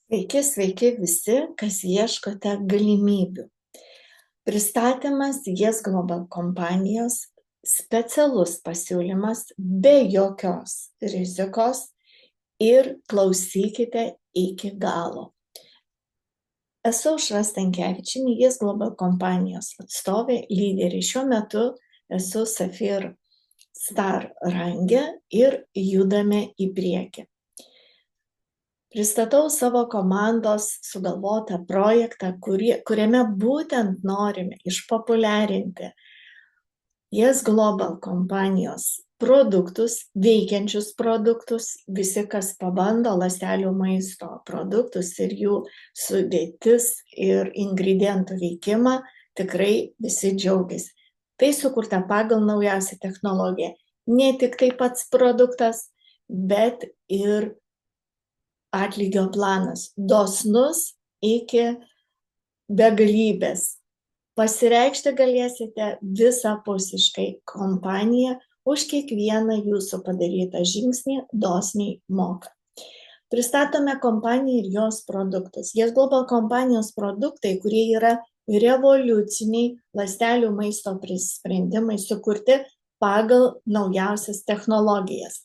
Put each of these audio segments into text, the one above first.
Sveiki, sveiki visi, kas ieškote galimybių. Pristatymas Yes Global kompanijos specialus pasiūlymas be jokios rizikos ir klausykite iki galo. Esu Aušra Stankevičienė, Yes Global kompanijos atstovė, lyderė. Šiuo metu esu Safir Star range ir judame į priekį. Pristatau savo komandos sugalvotą projektą, kuriame būtent norime išpopuliarinti Yes Global kompanijos produktus, veikiančius produktus, visi, kas pabando ląstelių maisto produktus ir jų sudėtis ir ingredientų veikimą, tikrai visi džiaugiasi. Tai sukurta pagal naujausią technologiją. Ne tik tai pats produktas, bet ir atlygio planas, dosnus iki begalybės. Pasireikšti galėsite visapusiškai. Kompanija už kiekvieną jūsų padarytą žingsnį dosniai moka. Pristatome kompaniją ir jos produktus. Yes Global kompanijos produktai, kurie yra revoliuciniai ląstelių maisto sprendimai sukurti pagal naujausias technologijas.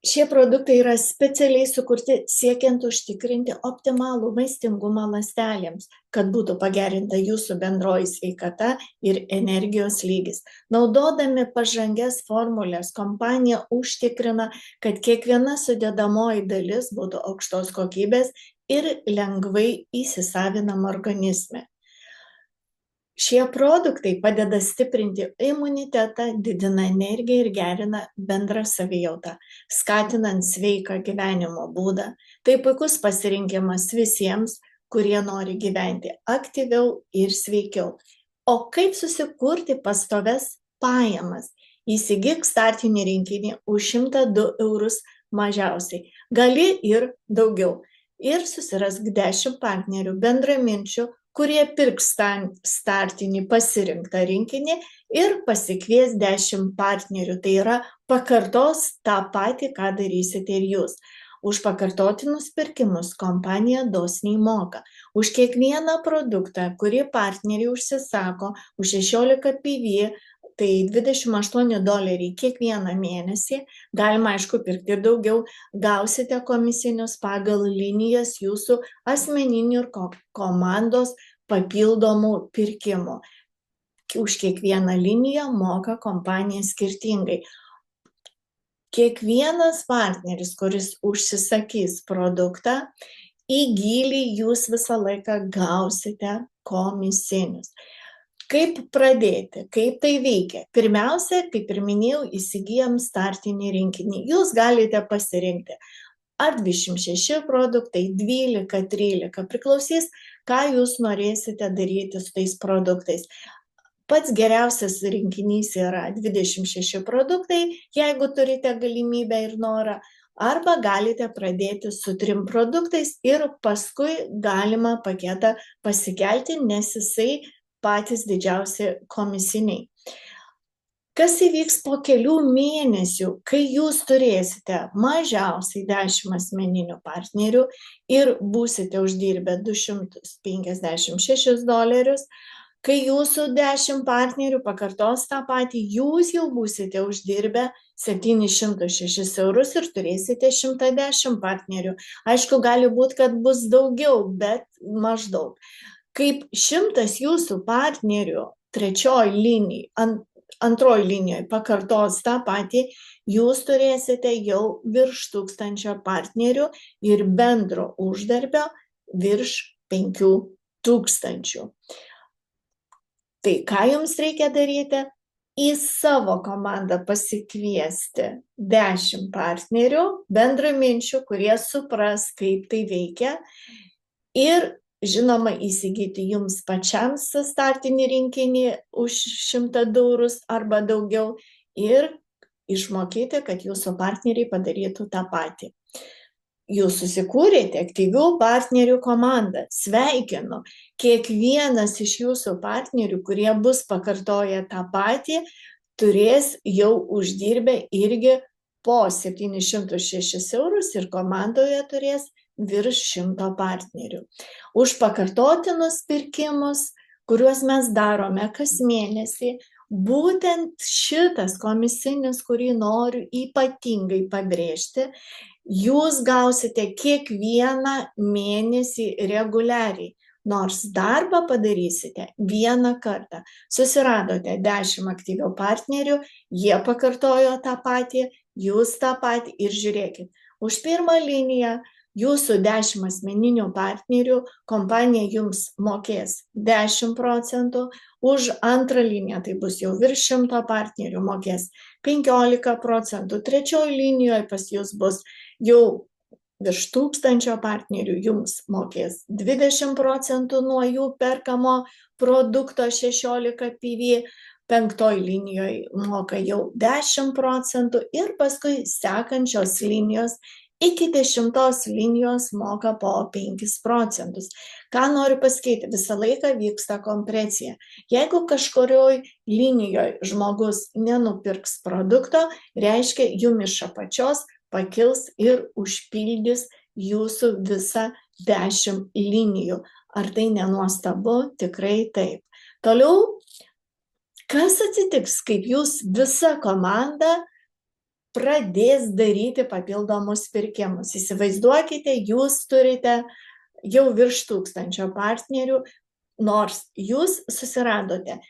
Šie produktai yra specialiai sukurti siekiant užtikrinti optimalų maistingumą ląstelėms, kad būtų pagerinta jūsų bendroji sveikata ir energijos lygis. Naudodami pažangias formulės, kompanija užtikrina, kad kiekviena sudėdamoji dalis būtų aukštos kokybės ir lengvai įsisavinama organizme. Šie produktai padeda stiprinti imunitetą, didina energiją ir gerina bendrą savijautą, skatinant sveiką gyvenimo būdą. Tai puikus pasirinkimas visiems, kurie nori gyventi aktyviau ir sveikiau. O kaip susikurti pastoves pajamas? Įsigyk startinį rinkinį už 102 eurus mažiausiai. Gali ir daugiau. Ir susirask 10 partnerių bendraminčių, kurie pirks startinį pasirinktą rinkinį ir pasikvies 10 partnerių. Tai yra pakartos tą patį, ką darysite ir jūs. Už pakartotinus pirkimus kompanija dosniai moka. Už kiekvieną produktą, kurį partneriai užsisako, už 16 PV, tai $28 kiekvieną mėnesį, galima aišku pirkti ir daugiau, gausite komisinius pagal linijas jūsų asmeninių ir komandos papildomų pirkimų. Už kiekvieną liniją moka kompanija skirtingai. Kiekvienas partneris, kuris užsisakys produktą, į gylį jūs visą laiką gausite komisinius. Kaip pradėti, kaip tai veikia? Pirmiausia, kaip ir minėjau, įsigyjam startinį rinkinį. Jūs galite pasirinkti ar 26 produktai, 12, 13, priklausys, ką jūs norėsite daryti su tais produktais. Pats geriausias rinkinys yra 26 produktai, jeigu turite galimybę ir norą, arba galite pradėti su 3 produktais ir paskui galima paketą pasikelti, nes jisai patys didžiausi komisiniai. Kas įvyks po kelių mėnesių, kai jūs turėsite mažiausiai 10 asmeninių partnerių ir būsite uždirbę $256, kai jūsų 10 partnerių pakartos tą patį, jūs jau būsite uždirbę 706 eurus ir turėsite 110 partnerių. Aišku, gali būti, kad bus daugiau, bet maždaug. Kaip 100 jūsų partnerių trečioj linijai, antroj linijoje pakartos tą patį, jūs turėsite jau virš 1000 partnerių ir bendro uždarbio virš 5000. Tai ką jums reikia daryti? Į savo komandą pasikviesti 10 partnerių, bendraminčių, kurie supras, kaip tai veikia, ir žinoma, įsigyti jums pačiam startinį rinkinį už 102 eurus arba daugiau ir išmokyti, kad jūsų partneriai padarytų tą patį. Jūs susikūrėte aktyvių partnerių komandą. Sveikinu. Kiekvienas iš jūsų partnerių, kurie bus pakartoję tą patį, turės jau uždirbę irgi po 706 eurus ir komandoje turės virš 100 partnerių. Už pakartotinus pirkimus, kuriuos mes darome kas mėnesį, būtent šitas komisinis, kurį noriu ypatingai pabrėžti, jūs gausite kiekvieną mėnesį reguliariai, nors darbą padarysite vieną kartą. Susiradote 10 aktyvių partnerių, jie pakartojo tą patį, jūs tą patį ir žiūrėkit. Už pirmą liniją jūsų 10 asmeninių partnerių kompanija jums mokės 10%, už antrą liniją, tai bus jau virš 100 partnerių, mokės 15%, trečioje linijoje pas jūs bus jau virš 1000 partnerių, jums mokės 20% nuo jų perkamo produkto 16 PV, 5 linijoje moka jau 10% ir paskui sekančios linijos iki 10 linijos moka po 5%. Ką noriu pasakyti, visą laiką vyksta kompresija. Jeigu kažkurioj linijoje žmogus nenupirks produkto, reiškia, jum iš apačios pakils ir užpildys jūsų visą 10 linijų. Ar tai nenuostabu? Tikrai taip. Toliau, kas atsitiks, kaip jūs visa komanda pradės daryti papildomus pirkimus? Įsivaizduokite, jūs turite jau virš 1000 partnerių, nors jūs susiradote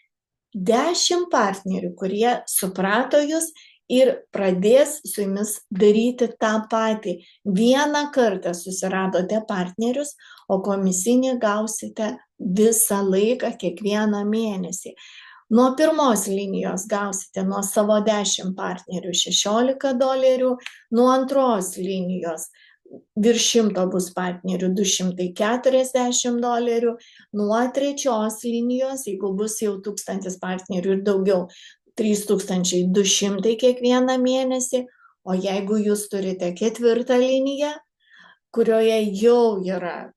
10 partnerių, kurie suprato jūs ir pradės su jumis daryti tą patį. Vieną kartą susiradote partnerius, o komisinį gausite visą laiką, kiekvieną mėnesį. Nuo pirmos linijos gausite nuo savo 10 partnerių $16, nuo antros linijos virš 100 bus partnerių $240, nuo trečios linijos, jeigu bus jau 1000 partnerių ir daugiau, 3200 kiekvieną mėnesį, o jeigu jūs turite 4 liniją, kurioje jau yra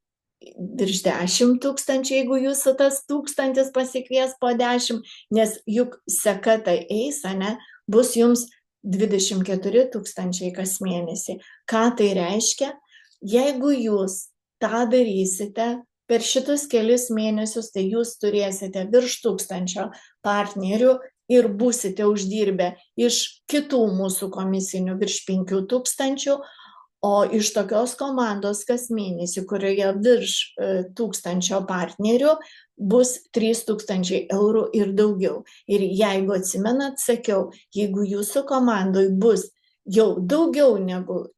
virš 10 000, jeigu jūsų tas 1000 pasikvies po 10, nes juk seka tai eis, ane, bus jums 24 000 kas mėnesį. Ką tai reiškia? Jeigu jūs tą darysite per šitus kelius mėnesius, tai jūs turėsite virš 1000 partnerių ir būsite uždirbę iš kitų mūsų komisinių virš 5000, o iš tokios komandos kas mėnesį, kurioje virš 1000 partnerių, bus 3000 eurų ir daugiau. Ir jeigu atsimenat, sakiau, jeigu jūsų komandoje bus jau daugiau negu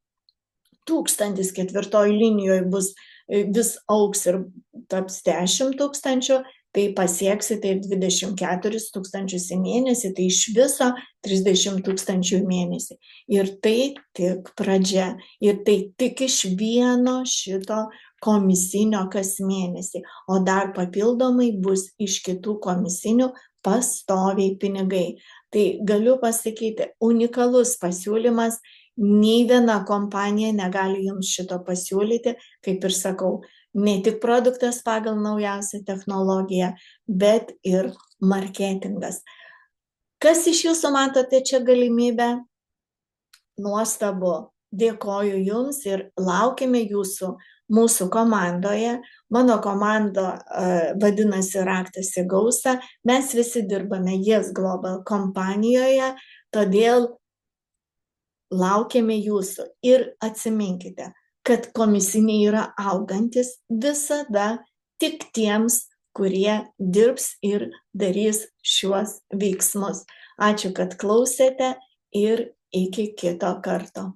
1000, 4 linijoje bus vis auks ir taps 10 000, tai pasieksite ir 24 000 į mėnesį, tai iš viso 30 000 į mėnesį. Ir tai tik pradžia. Ir tai tik iš vieno šito komisinio kas mėnesį. O dar papildomai bus iš kitų komisinių pastoviai pinigai. Tai galiu pasakyti, unikalus pasiūlymas, nei viena kompanija negali jums šito pasiūlyti, kaip ir sakau, ne tik produktas pagal naujausią technologiją, bet ir marketingas. Kas iš jūsų matote čia galimybę? Nuostabu. Dėkoju jums ir laukime jūsų mūsų komandoje. Mano komanda vadinasi Raktas į gausą. Mes visi dirbame Yes Global kompanijoje, todėl laukiame jūsų. Ir atsiminkite, kad komisiniai yra augantis visada tik tiems, kurie dirbs ir darys šiuos veiksmus. Ačiū, kad klausėte ir iki kito karto.